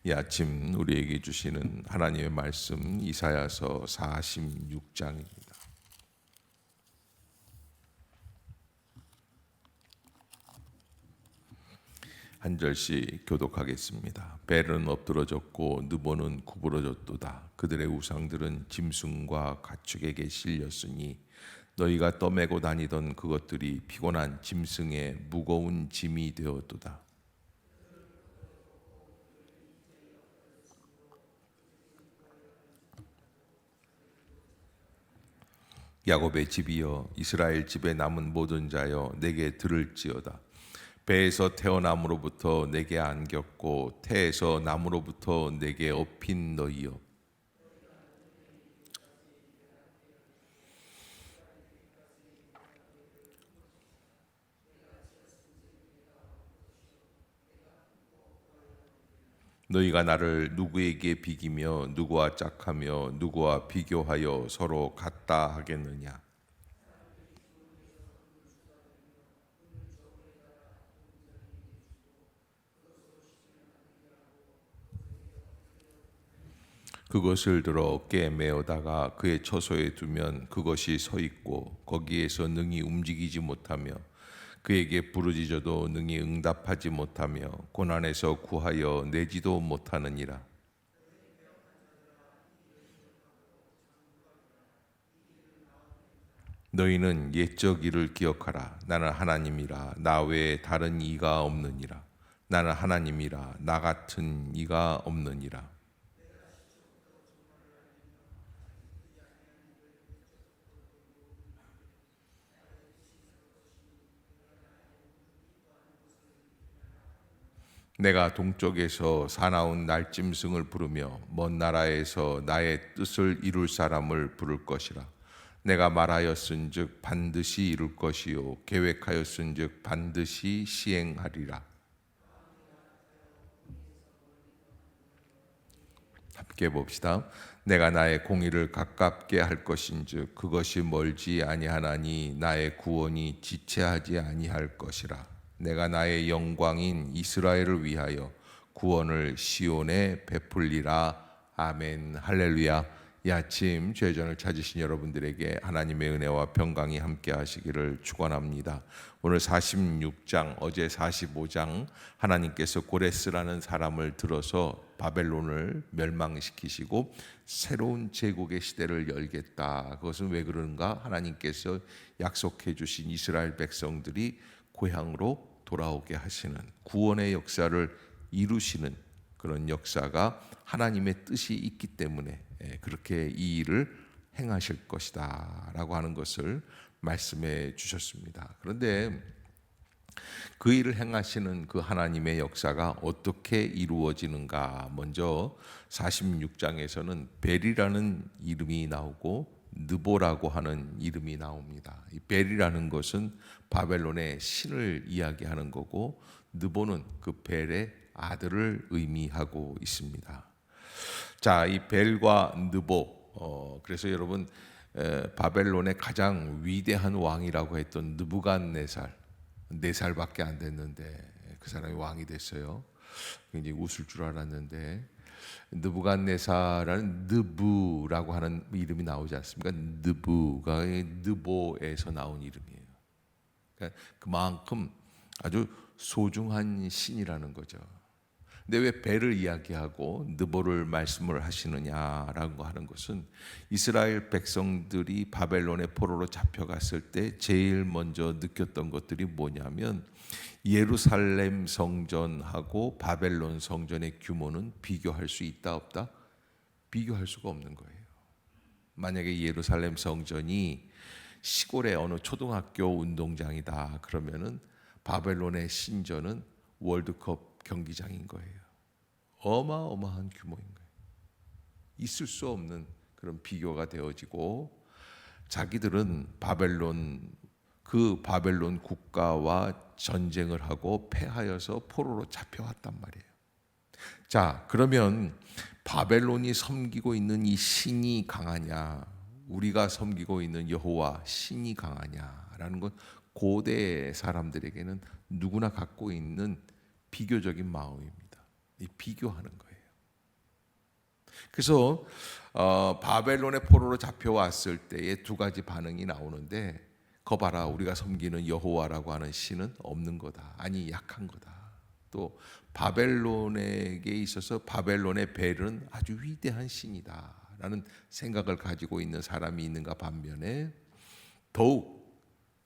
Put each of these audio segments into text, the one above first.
이 아침 우리에게 주시는 하나님의 말씀 이사야서 46장입니다. 한 절씩 교독하겠습니다. 벨은 엎드러졌고 느보는 구부러졌도다. 그들의 우상들은 짐승과 가축에게 실렸으니 너희가 떠매고 다니던 그것들이 피곤한 짐승의 무거운 짐이 되었도다. 야곱의 집이여 이스라엘 집에 남은 모든 자여 내게 들을지어다. 배에서 태어남으로부터 내게 안겼고 태에서 남으로부터 내게 업힌 너희여, 너희가 나를 누구에게 비기며 누구와 짝하며 누구와 비교하여 서로 같다 하겠느냐. 그것을 들어 어깨에 메어다가 그의 처소에 두면 그것이 서 있고 거기에서 능히 움직이지 못하며 그에게 부르짖어도 능히 응답하지 못하며 고난에서 구하여 내지도 못하느니라. 너희는 옛적 일을 기억하라. 나는 하나님이라 나 외에 다른 이가 없느니라. 나는 하나님이라 나 같은 이가 없느니라. 내가 동쪽에서 사나운 날짐승을 부르며 먼 나라에서 나의 뜻을 이룰 사람을 부를 것이라. 내가 말하였은즉 반드시 이룰 것이요 계획하였은즉 반드시 시행하리라. 함께 봅시다. 내가 나의 공의를 가깝게 할 것인즉 그것이 멀지 아니하나니 나의 구원이 지체하지 아니할 것이라. 내가 나의 영광인 이스라엘을 위하여 구원을 시온에 베풀리라. 아멘. 할렐루야. 이 아침 죄전을 찾으신 여러분들에게 하나님의 은혜와 평강이 함께 하시기를 축원합니다. 오늘 46장, 어제 45장 하나님께서 고레스라는 사람을 들어서 바벨론을 멸망시키시고 새로운 제국의 시대를 열겠다. 그것은 왜 그런가? 하나님께서 약속해 주신 이스라엘 백성들이 고향으로 돌아오게 하시는 구원의 역사를 이루시는 그런 역사가 하나님의 뜻이 있기 때문에 그렇게 이 일을 행하실 것이다 라고 하는 것을 말씀해 주셨습니다. 그런데 그 일을 행하시는 그 하나님의 역사가 어떻게 이루어지는가? 먼저 46장에서는 벨이라는 이름이 나오고 느보라고 하는 이름이 나옵니다. 이 벨이라는 것은 바벨론의 신을 이야기하는 거고 느보는 그 벨의 아들을 의미하고 있습니다. 자, 이 벨과 느보, 그래서 여러분 바벨론의 가장 위대한 왕이라고 했던 느부갓네살, 4살밖에 안 됐는데 그 사람이 왕이 됐어요. 굉장히 웃을 줄 알았는데 느부갓네살은 느부라고 하는 이름이 나오지 않습니까? 느부가 느보에서 나온 이름이에요. 그러니까 그만큼 아주 소중한 신이라는 거죠. 근데 왜 벨을 이야기하고 느보를 말씀을 하시느냐라고 하는 것은 이스라엘 백성들이 바벨론의 포로로 잡혀갔을 때 제일 먼저 느꼈던 것들이 뭐냐면 예루살렘 성전하고 바벨론 성전의 규모는 비교할 수 있다 없다? 비교할 수가 없는 거예요. 만약에 예루살렘 성전이 시골의 어느 초등학교 운동장이다 그러면은 바벨론의 신전은 월드컵 경기장인 거예요. 어마어마한 규모인 거예요. 있을 수 없는 그런 비교가 되어지고 자기들은 그 바벨론 국가와 전쟁을 하고 패하여서 포로로 잡혀왔단 말이에요. 자, 그러면 바벨론이 섬기고 있는 이 신이 강하냐, 우리가 섬기고 있는 여호와 신이 강하냐라는 건 고대 사람들에게는 누구나 갖고 있는 비교적인 마음입니다. 이 비교하는 거예요. 그래서 바벨론의 포로로 잡혀왔을 때에 두 가지 반응이 나오는데, 거 봐라, 우리가 섬기는 여호와라고 하는 신은 없는 거다. 아니, 약한 거다. 또 바벨론에게 있어서 바벨론의 벨은 아주 위대한 신이다 라는 생각을 가지고 있는 사람이 있는가 반면에, 더욱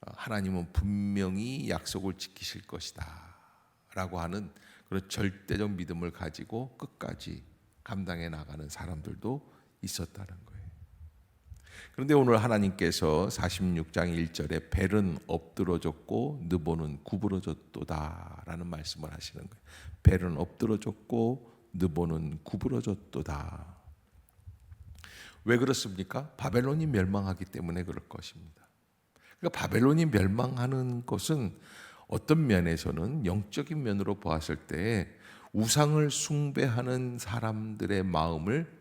하나님은 분명히 약속을 지키실 것이다 라고 하는 그런 절대적 믿음을 가지고 끝까지 감당해 나가는 사람들도 있었다는 거예요. 그런데 오늘 하나님께서 46장 1절에 벨은 엎드러졌고 느보는 구부러졌도다 라는 말씀을 하시는 거예요. 벨은 엎드러졌고 느보는 구부러졌도다. 왜 그렇습니까? 바벨론이 멸망하기 때문에 그럴 것입니다. 그러니까 바벨론이 멸망하는 것은 어떤 면에서는 영적인 면으로 보았을 때 우상을 숭배하는 사람들의 마음을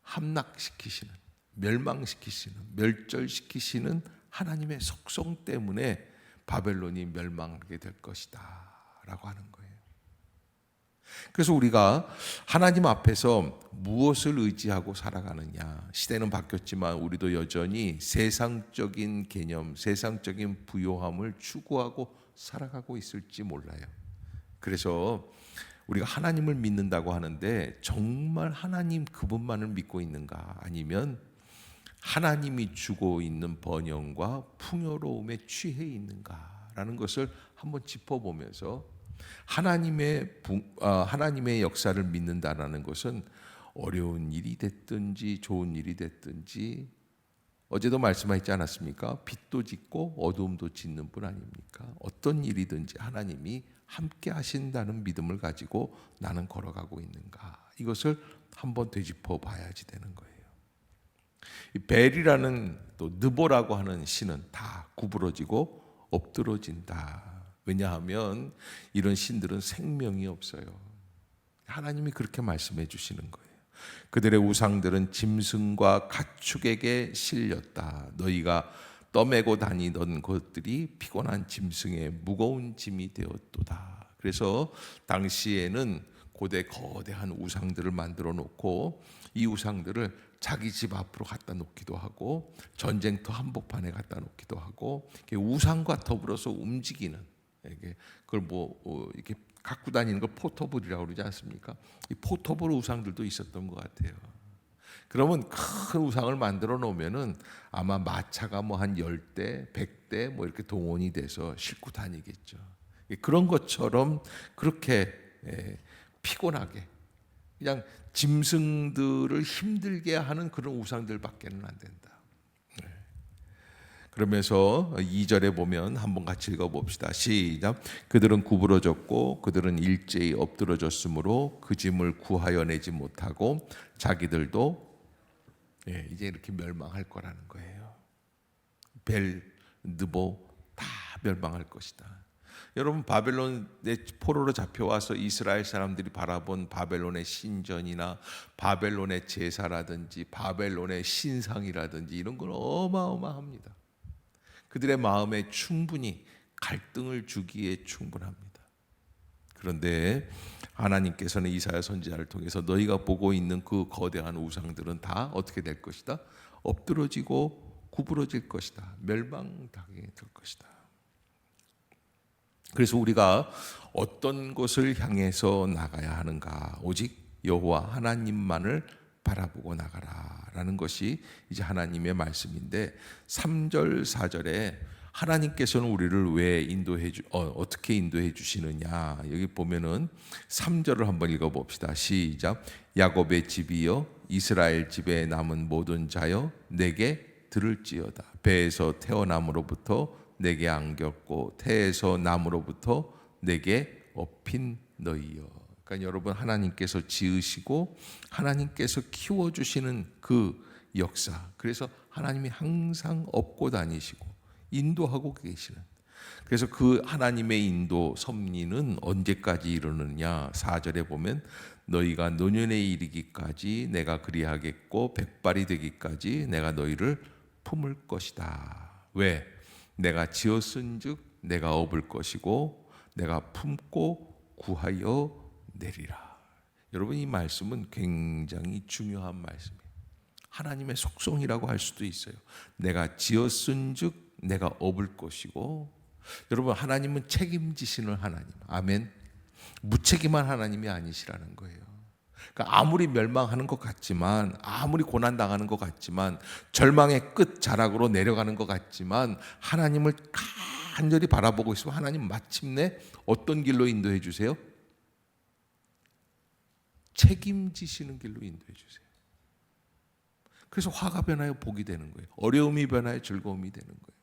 함락시키시는, 멸망시키시는, 멸절시키시는 하나님의 속성 때문에 바벨론이 멸망하게 될 것이다 라고 하는 거예요. 그래서 우리가 하나님 앞에서 무엇을 의지하고 살아가느냐, 시대는 바뀌었지만 우리도 여전히 세상적인 개념, 세상적인 부요함을 추구하고 살아가고 있을지 몰라요. 그래서 우리가 하나님을 믿는다고 하는데 정말 하나님 그분만을 믿고 있는가, 아니면 하나님이 주고 있는 번영과 풍요로움에 취해 있는가라는 것을 한번 짚어보면서 하나님의 역사를 믿는다라는 것은 어려운 일이 됐든지 좋은 일이 됐든지, 어제도 말씀하셨지 않았습니까? 빛도 짓고 어두움도 짓는 분 아닙니까? 어떤 일이든지 하나님이 함께 하신다는 믿음을 가지고 나는 걸어가고 있는가, 이것을 한번 되짚어 봐야지 되는 거예요. 이 벨이라는 또 느보라고 하는 신은 다 구부러지고 엎드러진다. 왜냐하면 이런 신들은 생명이 없어요. 하나님이 그렇게 말씀해 주시는 거예요. 그들의 우상들은 짐승과 가축에게 실렸다. 너희가 떠매고 다니던 것들이 피곤한 짐승의 무거운 짐이 되었도다. 그래서 당시에는 고대 거대한 우상들을 만들어 놓고 이 우상들을 자기 집 앞으로 갖다 놓기도 하고 전쟁터 한복판에 갖다 놓기도 하고, 우상과 더불어서 움직이는, 그걸 이렇게 갖고 다니는 걸 포터블이라고 그러지 않습니까? 이 포터블 우상들도 있었던 것 같아요. 그러면 큰 우상을 만들어 놓으면은 아마 마차가 한 10대, 100대 이렇게 동원이 돼서 싣고 다니겠죠. 그런 것처럼 그렇게 피곤하게 그냥 짐승들을 힘들게 하는 그런 우상들밖에는 안 된다. 그러면서 2절에 보면 한번 같이 읽어봅시다. 시작. 그들은 구부러졌고 그들은 일제히 엎드러졌으므로 그 짐을 구하여 내지 못하고 자기들도 이제 이렇게 멸망할 거라는 거예요. 벨, 느보 다 멸망할 것이다. 여러분, 바벨론의 포로로 잡혀와서 이스라엘 사람들이 바라본 바벨론의 신전이나 바벨론의 제사라든지 바벨론의 신상이라든지 이런 건 어마어마합니다. 그들의 마음에 충분히 갈등을 주기에 충분합니다. 그런데 하나님께서는 이사야 선지자를 통해서 너희가 보고 있는 그 거대한 우상들은 다 어떻게 될 것이다? 엎드러지고 구부러질 것이다. 멸망당하게 될 것이다. 그래서 우리가 어떤 곳을 향해서 나가야 하는가? 오직 여호와 하나님만을 바라보고 나가라라는 것이 이제 하나님의 말씀인데, 3절 4절에 하나님께서는 우리를 왜 어떻게 인도해 주시느냐, 여기 보면은 3절을 한번 읽어봅시다. 시작. 야곱의 집이여 이스라엘 집에 남은 모든 자여 내게 들을지어다. 배에서 태어남으로부터 내게 안겼고 태에서 남으로부터 내게 업힌 너희여. 그러니까 여러분, 하나님께서 지으시고 하나님께서 키워주시는 그 역사, 그래서 하나님이 항상 업고 다니시고 인도하고 계시는, 그래서 그 하나님의 인도 섭리는 언제까지 이르느냐. 4절에 보면 너희가 노년에 이르기까지 내가 그리하겠고 백발이 되기까지 내가 너희를 품을 것이다. 왜? 내가 지었은즉 내가 업을 것이고 내가 품고 구하여 내리라. 여러분, 이 말씀은 굉장히 중요한 말씀이에요. 하나님의 속성이라고 할 수도 있어요. 내가 지었은즉 내가 업을 것이고, 여러분, 하나님은 책임지시는 하나님, 아멘. 무책임한 하나님이 아니시라는 거예요. 그러니까 아무리 멸망하는 것 같지만, 아무리 고난 당하는 것 같지만, 절망의 끝 자락으로 내려가는 것 같지만, 하나님을 간절히 바라보고 있으면 하나님 마침내 어떤 길로 인도해 주세요? 책임지시는 길로 인도해 주세요. 그래서 화가 변하여 복이 되는 거예요. 어려움이 변하여 즐거움이 되는 거예요.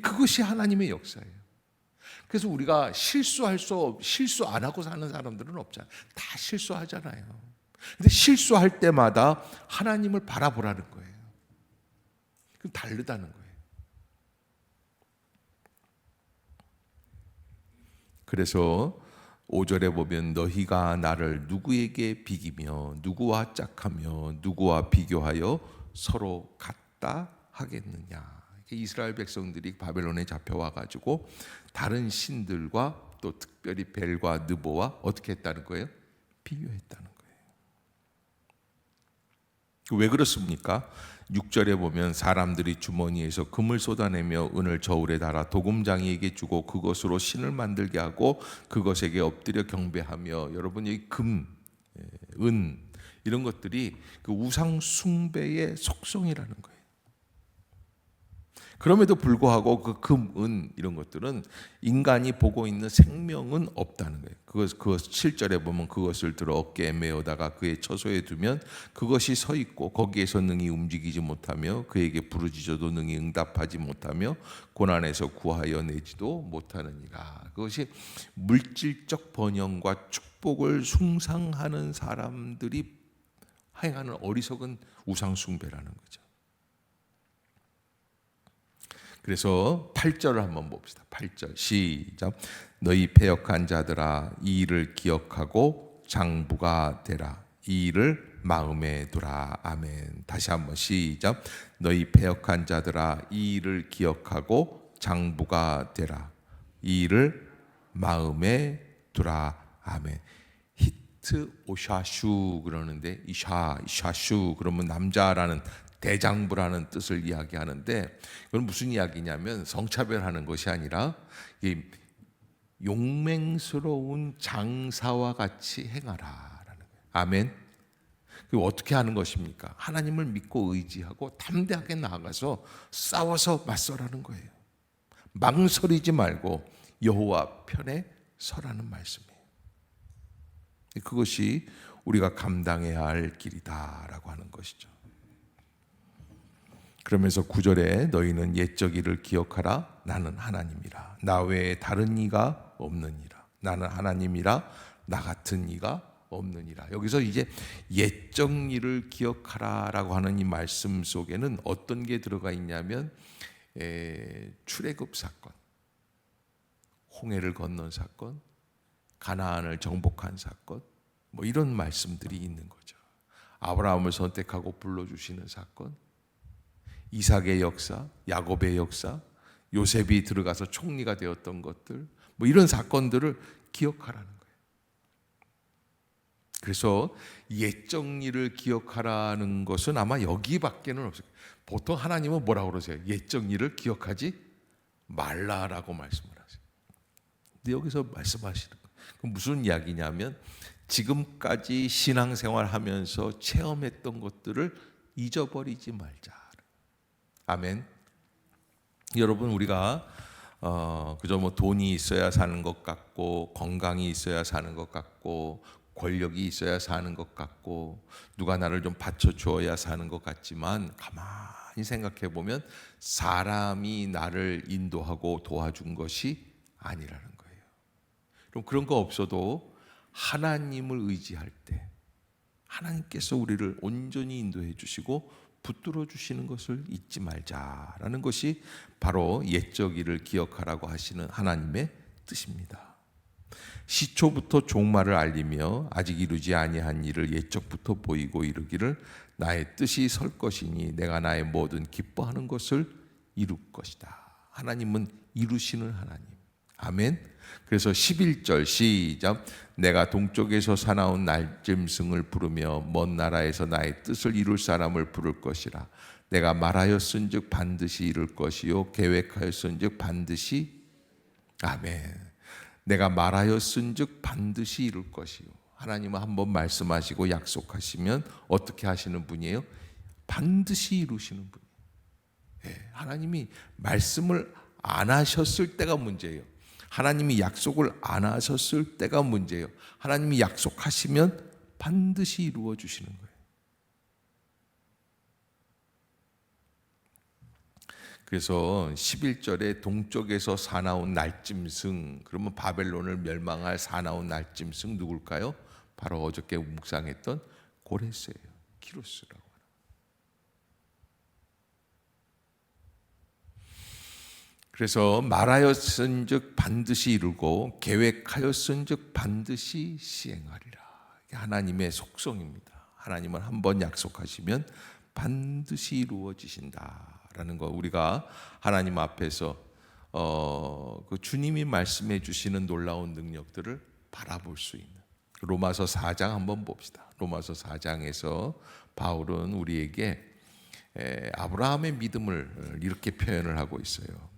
그것이 하나님의 역사예요. 그래서 우리가 실수 안 하고 사는 사람들은 없잖아요. 다 실수하잖아요. 근데 실수할 때마다 하나님을 바라보라는 거예요. 그럼 다르다는 거예요. 그래서 5절에 보면 너희가 나를 누구에게 비기며 누구와 짝하며 누구와 비교하여 서로 같다 하겠느냐. 이스라엘 백성들이 바벨론에 잡혀와 가지고 다른 신들과 또 특별히 벨과 느보와 어떻게 했다는 거예요? 비교했다는 거예요. 왜 그렇습니까? 6절에 보면 사람들이 주머니에서 금을 쏟아내며 은을 저울에 달아 도금장이에게 주고 그것으로 신을 만들게 하고 그것에게 엎드려 경배하며, 여러분, 이 금, 은 이런 것들이 그 우상 숭배의 속성이라는 거예요. 그럼에도 불구하고 그 금, 은 이런 것들은 인간이 보고 있는 생명은 없다는 거예요. 그것 7절에 보면 그것을 들어 어깨에 메어다가 그의 처소에 두면 그것이 서 있고 거기에서 능히 움직이지 못하며 그에게 부르짖어도 능히 응답하지 못하며 고난에서 구하여 내지도 못하느니라. 그것이 물질적 번영과 축복을 숭상하는 사람들이 행하는 어리석은 우상 숭배라는 거죠. 그래서 8절을 한번 봅시다. 8절 시작. 너희 패역한 자들아 이 일을 기억하고 장부가 되라. 이 일을 마음에 두라. 아멘. 다시 한번 시작. 너희 패역한 자들아 이 일을 기억하고 장부가 되라. 이 일을 마음에 두라. 아멘. 히트 오샤슈 그러는데 이샤슈 그러면 남자라는 대장부라는 뜻을 이야기하는데, 이건 무슨 이야기냐면 성차별하는 것이 아니라 용맹스러운 장사와 같이 행하라라는 거예요. 아멘. 어떻게 하는 것입니까? 하나님을 믿고 의지하고 담대하게 나아가서 싸워서 맞서라는 거예요. 망설이지 말고 여호와 편에 서라는 말씀이에요. 그것이 우리가 감당해야 할 길이다라고 하는 것이죠. 그러면서 9절에 너희는 옛적 일을 기억하라. 나는 하나님이라. 나 외에 다른 이가 없느니라. 나는 하나님이라. 나 같은 이가 없느니라. 여기서 이제 옛적 일을 기억하라라고 하는 이 말씀 속에는 어떤 게 들어가 있냐면 출애굽 사건, 홍해를 건넌 사건, 가나안을 정복한 사건, 뭐 이런 말씀들이 있는 거죠. 아브라함을 선택하고 불러주시는 사건, 이삭의 역사, 야곱의 역사, 요셉이 들어가서 총리가 되었던 것들, 뭐 이런 사건들을 기억하라는 거예요. 그래서 옛적 일을 기억하라는 것은 아마 여기밖에는 없어요. 보통 하나님은 뭐라고 그러세요? 옛적 일을 기억하지 말라라고 말씀을 하세요. 근데 여기서 말씀하시는 거예요. 그럼 무슨 이야기냐면 지금까지 신앙생활 하면서 체험했던 것들을 잊어버리지 말자. 아멘. 여러분, 우리가 그저 뭐 돈이 있어야 사는 것 같고 건강이 있어야 사는 것 같고 권력이 있어야 사는 것 같고 누가 나를 좀 받쳐주어야 사는 것 같지만 가만히 생각해 보면 사람이 나를 인도하고 도와준 것이 아니라는 거예요. 그럼 그런 거 없어도 하나님을 의지할 때 하나님께서 우리를 온전히 인도해 주시고 붙들어 주시는 것을 잊지 말자라는 것이 바로 옛적 일을 기억하라고 하시는 하나님의 뜻입니다. 시초부터 종말을 알리며 아직 이루지 아니한 일을 옛적부터 보이고 이르기를 나의 뜻이 설 것이니 내가 나의 모든 기뻐하는 것을 이룰 것이다. 하나님은 이루시는 하나님. 아멘. 그래서 11절 시작. 내가 동쪽에서 사나운 날짐승을 부르며 먼 나라에서 나의 뜻을 이룰 사람을 부를 것이라. 내가 말하였은즉 반드시 이룰 것이요 계획하였은즉 반드시. 아멘. 내가 말하였은즉 반드시 이룰 것이요. 하나님은 한번 말씀하시고 약속하시면 어떻게 하시는 분이에요? 반드시 이루시는 분이에요. 하나님이 말씀을 안 하셨을 때가 문제예요. 하나님이 약속을 안 하셨을 때가 문제예요. 하나님이 약속하시면 반드시 이루어 주시는 거예요. 그래서 11절에 동쪽에서 사나운 날짐승, 그러면 바벨론을 멸망할 사나운 날짐승 누굴까요? 바로 어저께 묵상했던 고레스예요. 키루스라고. 그래서 말하였은즉 반드시 이루고 계획하였은즉 반드시 시행하리라. 이게 하나님의 속성입니다. 하나님은 한번 약속하시면 반드시 이루어지신다라는 거, 우리가 하나님 앞에서 그 주님이 말씀해 주시는 놀라운 능력들을 바라볼 수 있는 로마서 4장 한번 봅시다. 로마서 4장에서 바울은 우리에게 아브라함의 믿음을 이렇게 표현을 하고 있어요.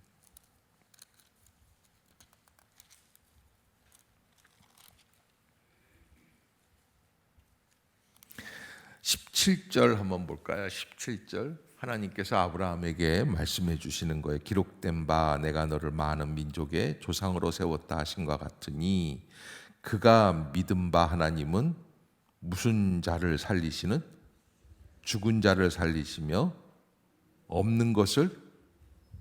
17절 한번 볼까요? 17절 하나님께서 아브라함에게 말씀해 주시는 거예요. 기록된 바 내가 너를 많은 민족의 조상으로 세웠다 하신 것 같으니 그가 믿은 바 하나님은 무슨 자를 살리시는? 죽은 자를 살리시며 없는 것을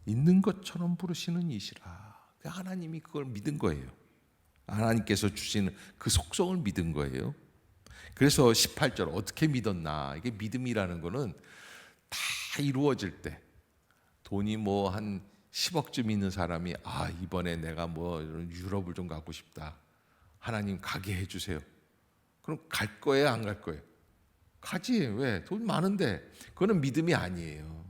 있는 것처럼 부르시는 이시라. 하나님이 그걸 믿은 거예요. 하나님께서 주시는 그 속성을 믿은 거예요. 그래서 18절 어떻게 믿었나? 이게 믿음이라는 거는 다 이루어질 때, 돈이 뭐 한 10억쯤 있는 사람이 이번에 내가 뭐 유럽을 좀 가고 싶다. 하나님 가게 해주세요. 그럼 갈 거예요, 안 갈 거예요? 가지. 왜? 돈 많은데. 그거는 믿음이 아니에요.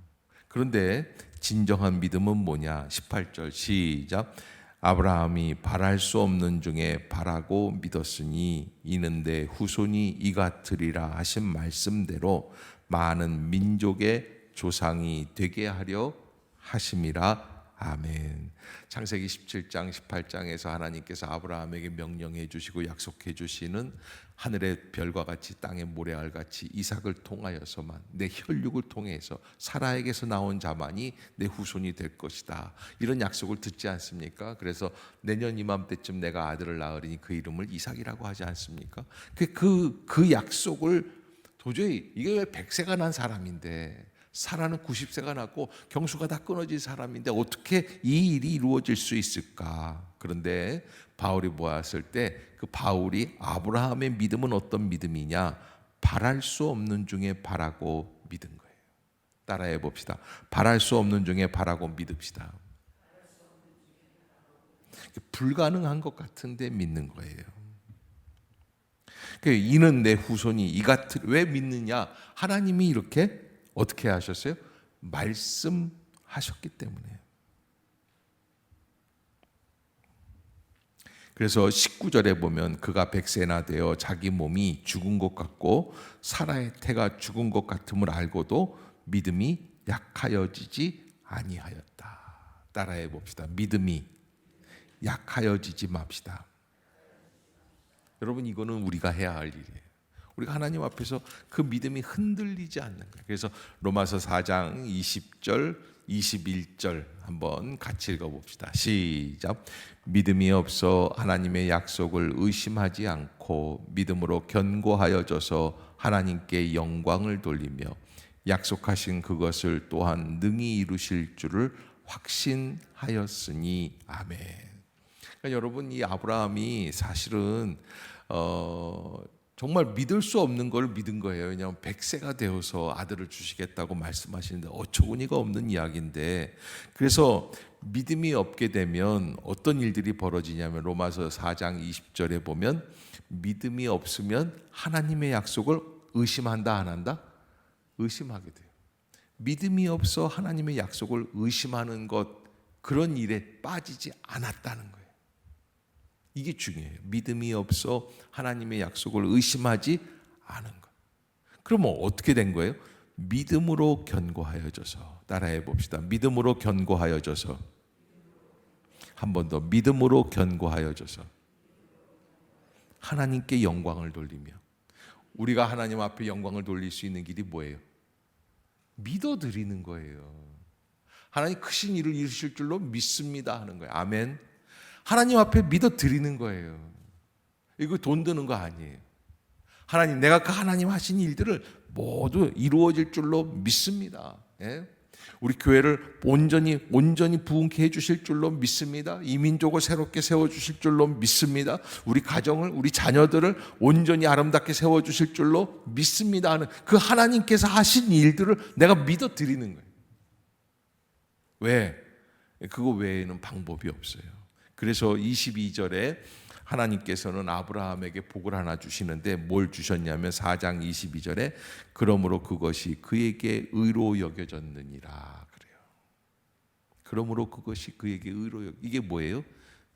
그런데 진정한 믿음은 뭐냐? 18절 시작. 아브라함이 바랄 수 없는 중에 바라고 믿었으니 이는 내 후손이 이같으리라 하신 말씀대로 많은 민족의 조상이 되게 하려 하심이라. 아멘. 창세기 17장 18장에서 하나님께서 아브라함에게 명령해 주시고 약속해 주시는 하늘의 별과 같이 땅의 모래알 같이 이삭을 통하여서만, 내 혈육을 통해서 사라에게서 나온 자만이 내 후손이 될 것이다, 이런 약속을 듣지 않습니까? 그래서 내년 이맘때쯤 내가 아들을 낳으리니 그 이름을 이삭이라고 하지 않습니까? 그 약속을 도저히, 이게 왜 100세가 난 사람인데, 사라는 90세가 났고 경수가 다 끊어진 사람인데 어떻게 이 일이 이루어질 수 있을까? 그런데 바울이 보았을 때 그 바울이 아브라함의 믿음은 어떤 믿음이냐? 바랄 수 없는 중에 바라고 믿은 거예요. 따라해 봅시다. 바랄 수 없는 중에 바라고 믿읍시다. 불가능한 것 같은데 믿는 거예요. 이는 내 후손이 이같을. 왜 믿느냐? 하나님이 이렇게 어떻게 하셨어요? 말씀하셨기 때문에. 그래서 19절에 보면 그가 100세나 되어 자기 몸이 죽은 것 같고 사라의 태가 죽은 것 같음을 알고도 믿음이 약하여지지 아니하였다. 따라해 봅시다. 믿음이 약하여지지 맙시다. 여러분, 이거는 우리가 해야 할 일이에요. 우리가 하나님 앞에서 그 믿음이 흔들리지 않는 거예요. 그래서 로마서 4장 20절 21절 한번 같이 읽어봅시다. 시작. 믿음이 없어 하나님의 약속을 의심하지 않고 믿음으로 견고하여져서 하나님께 영광을 돌리며 약속하신 그것을 또한 능히 이루실 줄을 확신하였으니. 아멘. 그러니까 여러분, 이 아브라함이 사실은 정말 믿을 수 없는 걸 믿은 거예요. 왜냐하면 100세가 되어서 아들을 주시겠다고 말씀하시는데 어처구니가 없는 이야기인데, 그래서 믿음이 없게 되면 어떤 일들이 벌어지냐면 로마서 4장 20절에 보면 믿음이 없으면 하나님의 약속을 의심한다, 안 한다? 의심하게 돼요. 믿음이 없어 하나님의 약속을 의심하는 것, 그런 일에 빠지지 않았다는 거예요. 이게 중요해요. 믿음이 없어 하나님의 약속을 의심하지 않은 것. 그러면 어떻게 된 거예요? 믿음으로 견고하여져서. 따라해 봅시다. 믿음으로 견고하여져서. 한 번 더. 믿음으로 견고하여져서 하나님께 영광을 돌리며. 우리가 하나님 앞에 영광을 돌릴 수 있는 길이 뭐예요? 믿어드리는 거예요. 하나님 크신 일을 이루실 줄로 믿습니다 하는 거예요. 아멘. 하나님 앞에 믿어드리는 거예요. 이거 돈 드는 거 아니에요. 하나님, 내가 그 하나님 하신 일들을 모두 이루어질 줄로 믿습니다. 예? 우리 교회를 온전히 부흥케 해주실 줄로 믿습니다. 이 민족을 새롭게 세워주실 줄로 믿습니다. 우리 가정을, 우리 자녀들을 온전히 아름답게 세워주실 줄로 믿습니다 하는 그 하나님께서 하신 일들을 내가 믿어드리는 거예요. 왜? 그거 외에는 방법이 없어요. 그래서 22절에 하나님께서는 아브라함에게 복을 하나 주시는데 뭘 주셨냐면 4장 22절에 그러므로 그것이 그에게 의로 여겨졌느니라 그래요. 그러므로 그것이 그에게 의로 이게 뭐예요?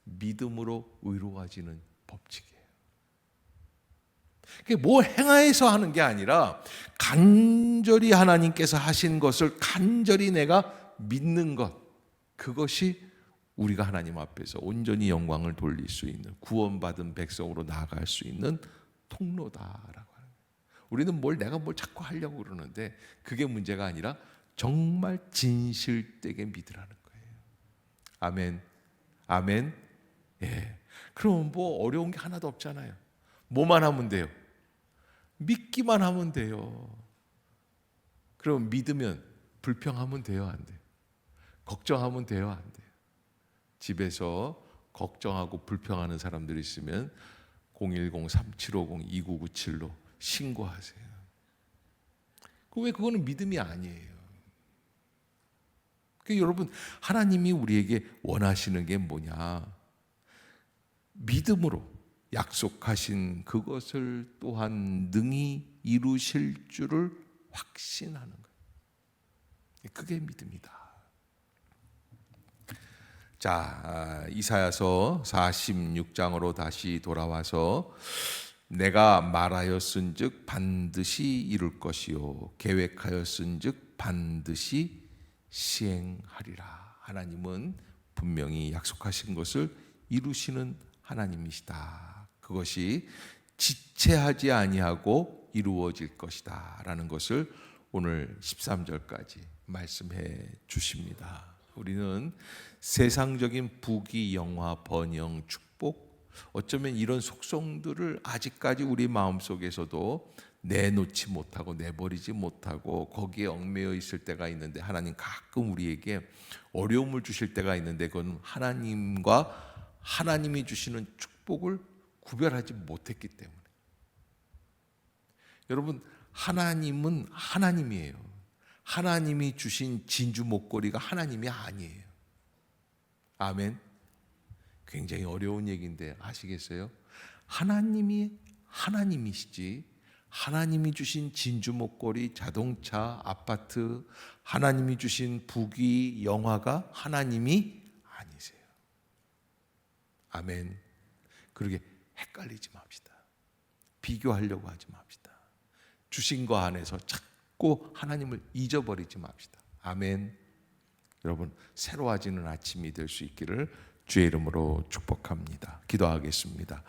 믿음으로 의로워지는 법칙이에요. 그게 뭐 행하여서 하는 게 아니라 간절히 하나님께서 하신 것을 간절히 내가 믿는 것, 그것이 우리가 하나님 앞에서 온전히 영광을 돌릴 수 있는 구원받은 백성으로 나아갈 수 있는 통로다라고 하는 거예요. 우리는 내가 뭘 자꾸 하려고 그러는데 그게 문제가 아니라 정말 진실되게 믿으라는 거예요. 아멘. 아멘. 예. 그럼 뭐 어려운 게 하나도 없잖아요. 뭐만 하면 돼요? 믿기만 하면 돼요. 그럼 믿으면 불평하면 돼요, 안 돼요? 걱정하면 돼요, 안 돼요? 집에서 걱정하고 불평하는 사람들이 있으면 010-3750-2997로 신고하세요. 왜 그거는 믿음이 아니에요. 그러니까 여러분, 하나님이 우리에게 원하시는 게 뭐냐? 믿음으로 약속하신 그것을 또한 능히 이루실 줄을 확신하는 거예요. 그게 믿음이다. 자, 이사야서 46장으로 다시 돌아와서 내가 말하였은즉 반드시 이룰 것이요 계획하였은즉 반드시 시행하리라. 하나님은 분명히 약속하신 것을 이루시는 하나님이시다. 그것이 지체하지 아니하고 이루어질 것이다 라는 것을 오늘 13절까지 말씀해 주십니다. 우리는 세상적인 부귀, 영화, 번영, 축복, 어쩌면 이런 속성들을 아직까지 우리 마음속에서도 내놓지 못하고 내버리지 못하고 거기에 얽매여 있을 때가 있는데, 하나님 가끔 우리에게 어려움을 주실 때가 있는데 그건 하나님과 하나님이 주시는 축복을 구별하지 못했기 때문에. 여러분, 하나님은 하나님이에요. 하나님이 주신 진주 목걸이가 하나님이 아니에요. 아멘. 굉장히 어려운 얘기인데 아시겠어요? 하나님이 하나님이시지 하나님이 주신 진주 목걸이, 자동차, 아파트, 하나님이 주신 부귀, 영화가 하나님이 아니세요. 아멘. 그러게 헷갈리지 맙시다. 비교하려고 하지 맙시다. 주신 거 안에서 자꾸 하나님을 잊어버리지 맙시다. 아멘. 여러분, 새로워지는 아침이 될 수 있기를 주의 이름으로 축복합니다. 기도하겠습니다.